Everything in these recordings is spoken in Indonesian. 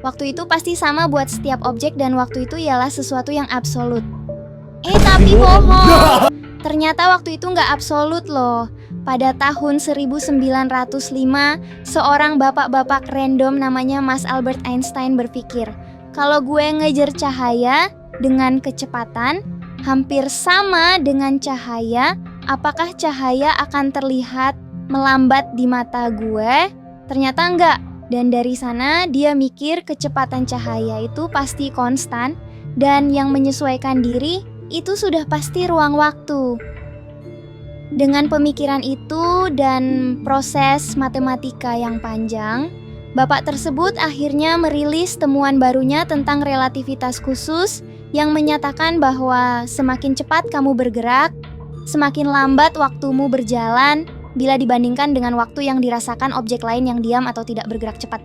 Waktu itu pasti sama buat setiap objek dan waktu itu ialah sesuatu yang absolut. Tapi bohong. Ternyata waktu itu nggak absolut loh. Pada tahun 1905, seorang bapak-bapak random namanya Mas Albert Einstein berpikir, kalau gue ngejar cahaya dengan kecepatan hampir sama dengan cahaya, apakah cahaya akan terlihat melambat di mata gue? Ternyata enggak. Dan dari sana dia mikir kecepatan cahaya itu pasti konstan dan yang menyesuaikan diri itu sudah pasti ruang waktu. Dengan pemikiran itu dan proses matematika yang panjang, bapak tersebut akhirnya merilis temuan barunya tentang relativitas khusus yang menyatakan bahwa semakin cepat kamu bergerak, semakin lambat waktumu berjalan bila dibandingkan dengan waktu yang dirasakan objek lain yang diam atau tidak bergerak cepat.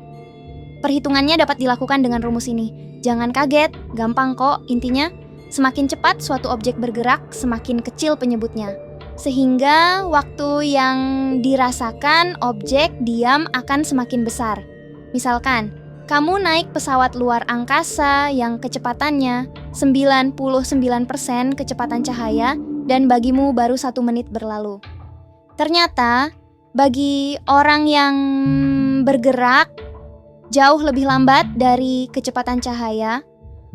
Perhitungannya dapat dilakukan dengan rumus ini. Jangan kaget, gampang kok. Intinya, semakin cepat suatu objek bergerak, semakin kecil penyebutnya. Sehingga waktu yang dirasakan objek diam akan semakin besar. Misalkan, kamu naik pesawat luar angkasa yang kecepatannya 99% kecepatan cahaya dan bagimu baru 1 menit berlalu. Ternyata, bagi orang yang bergerak jauh lebih lambat dari kecepatan cahaya,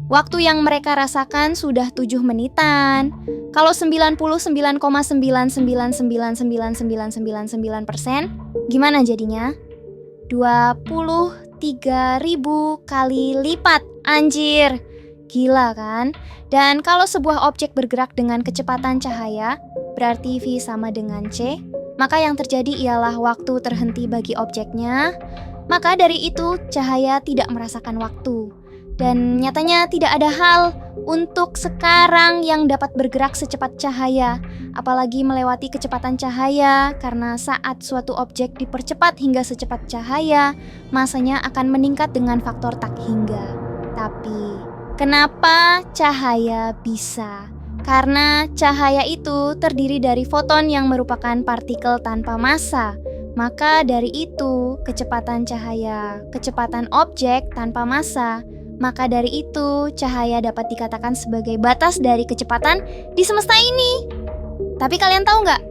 waktu yang mereka rasakan sudah 7 menitan. Kalau 99,9999999%, gimana jadinya? 23.000 kali lipat, anjir! Gila kan? Dan kalau sebuah objek bergerak dengan kecepatan cahaya, berarti V sama dengan C, maka yang terjadi ialah waktu terhenti bagi objeknya. Maka dari itu cahaya tidak merasakan waktu. Dan nyatanya tidak ada hal untuk sekarang yang dapat bergerak secepat cahaya, apalagi melewati kecepatan cahaya, karena saat suatu objek dipercepat hingga secepat cahaya, masanya akan meningkat dengan faktor tak hingga. Tapi kenapa cahaya bisa? Karena cahaya itu terdiri dari foton yang merupakan partikel tanpa massa. Maka dari itu, kecepatan cahaya, kecepatan objek tanpa massa. Maka dari itu, cahaya dapat dikatakan sebagai batas dari kecepatan di semesta ini. Tapi kalian tahu nggak?